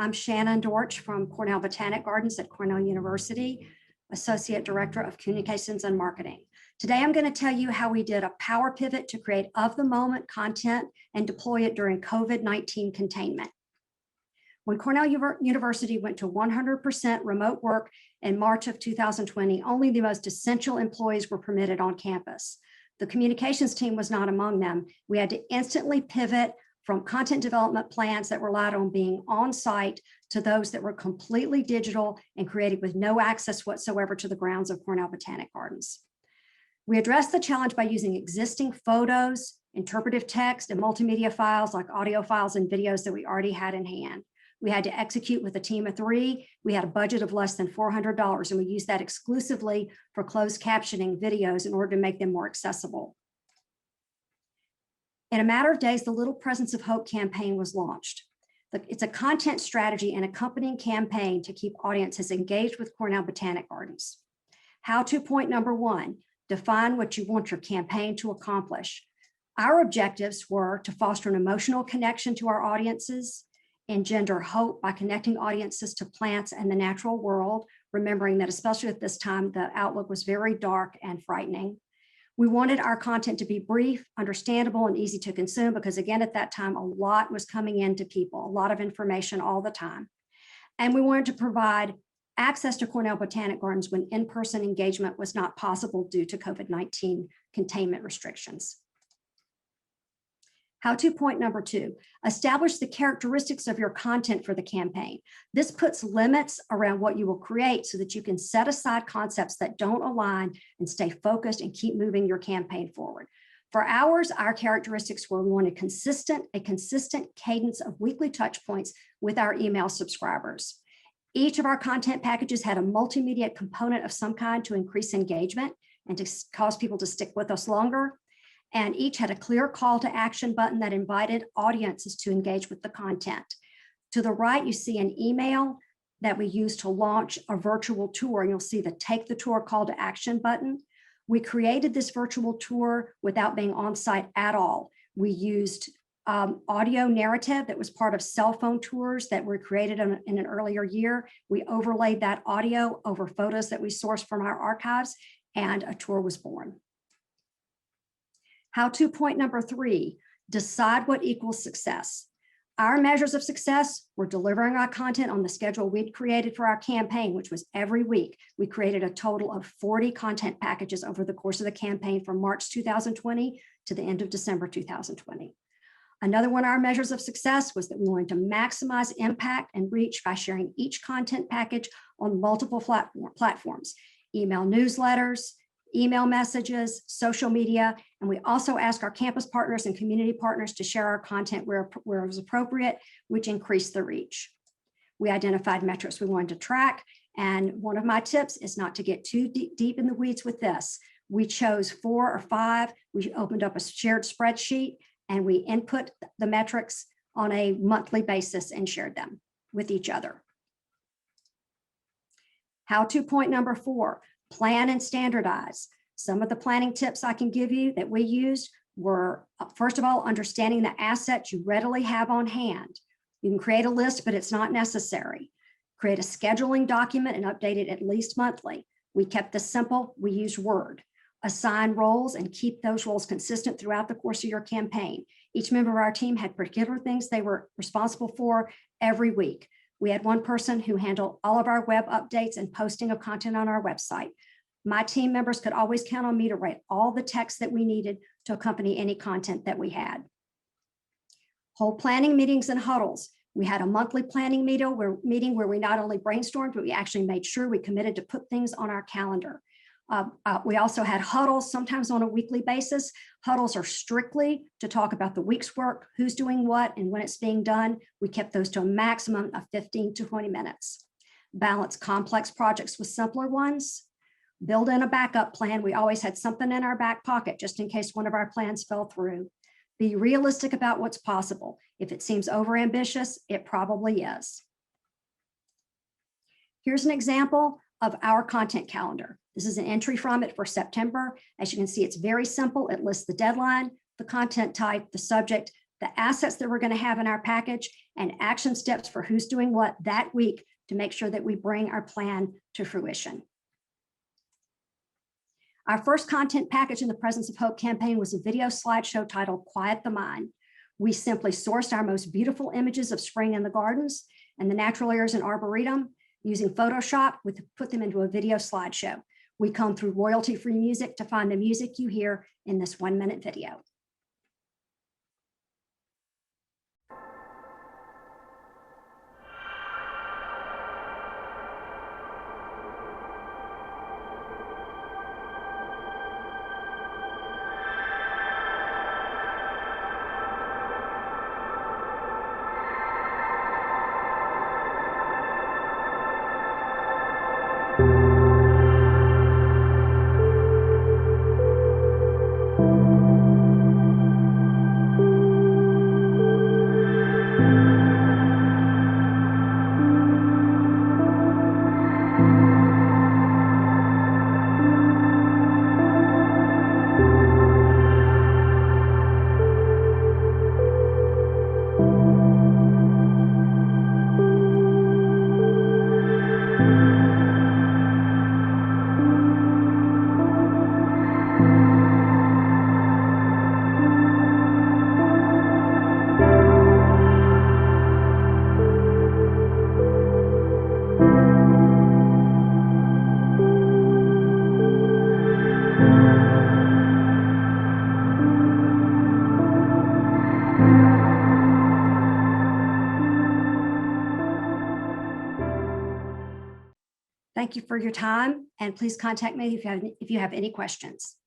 I'm Shannon Dortch from Cornell Botanic Gardens at Cornell University, Associate Director of Communications and Marketing. Today, I'm going to tell you how we did a power pivot to create of-the-moment content and deploy it during COVID-19 containment. When Cornell University went to 100% remote work in March of 2020, only the most essential employees were permitted on campus. The communications team was not among them. We had to instantly pivot from content development plans that relied on being on site to those that were completely digital and created with no access whatsoever to the grounds of Cornell Botanic Gardens. We addressed the challenge by using existing photos, interpretive text, and multimedia files like audio files and videos that we already had in hand. We had to execute with a team of 3. We had a budget of less than $400, and we used that exclusively for closed captioning videos in order to make them more accessible. In a matter of days, the Little Presence of Hope campaign was launched. It's a content strategy and accompanying campaign to keep audiences engaged with Cornell Botanic Gardens. How-to point number 1, define what you want your campaign to accomplish. Our objectives were to foster an emotional connection to our audiences, engender hope by connecting audiences to plants and the natural world, remembering that especially at this time, the outlook was very dark and frightening. We wanted our content to be brief, understandable, and easy to consume because again, at that time, a lot was coming into people, a lot of information all the time. And we wanted to provide access to Cornell Botanic Gardens when in-person engagement was not possible due to COVID-19 containment restrictions. How-to point number 2, establish the characteristics of your content for the campaign. This puts limits around what you will create so that you can set aside concepts that don't align and stay focused and keep moving your campaign forward. For ours, our characteristics were we wanted a consistent cadence of weekly touch points with our email subscribers. Each of our content packages had a multimedia component of some kind to increase engagement and to cause people to stick with us longer. And each had a clear call to action button that invited audiences to engage with the content. To the right, you see an email that we used to launch a virtual tour, and you'll see the Take the Tour call to action button. We created this virtual tour without being on site at all. We used audio narrative that was part of cell phone tours that were created in an earlier year. We overlaid that audio over photos that we sourced from our archives, and a tour was born. How-to point number 3, decide what equals success. Our measures of success were delivering our content on the schedule we'd created for our campaign, which was every week. We created a total of 40 content packages over the course of the campaign from March 2020 to the end of December 2020. Another one of our measures of success was that we wanted to maximize impact and reach by sharing each content package on multiple platforms, email newsletters, email messages, social media, and we also ask our campus partners and community partners to share our content where it was appropriate, which increased the reach. We identified metrics we wanted to track, and one of my tips is not to get too deep in the weeds with this. We chose 4 or 5. We opened up a shared spreadsheet, and we input the metrics on a monthly basis and shared them with each other. How-to point number 4, plan and standardize. Some of the planning tips I can give you that we used were, first of all, understanding the assets you readily have on hand. You can create a list, but it's not necessary. Create a scheduling document and update it at least monthly. We kept this simple. We used Word. Assign roles and keep those roles consistent throughout the course of your campaign. Each member of our team had particular things they were responsible for every week. We had one person who handled all of our web updates and posting of content on our website. My team members could always count on me to write all the text that we needed to accompany any content that we had. Hold planning meetings and huddles. We had a monthly planning meeting where we not only brainstormed, but we actually made sure we committed to put things on our calendar. We also had huddles, sometimes on a weekly basis. Huddles are strictly to talk about the week's work, who's doing what, and when it's being done. We kept those to a maximum of 15 to 20 minutes. Balance complex projects with simpler ones. Build in a backup plan. We always had something in our back pocket just in case one of our plans fell through. Be realistic about what's possible. If it seems overambitious, it probably is. Here's an example of our content calendar. This is an entry from it for September. As you can see, it's very simple. It lists the deadline, the content type, the subject, the assets that we're going to have in our package, and action steps for who's doing what that week to make sure that we bring our plan to fruition. Our first content package in the Presence of Hope campaign was a video slideshow titled Quiet the Mind. We simply sourced our most beautiful images of spring in the gardens and the natural areas in Arboretum. Using Photoshop, we put them into a video slideshow. We comb through royalty-free music to find the music you hear in this 1-minute video. Thank you for your time, and please contact me if you have any questions.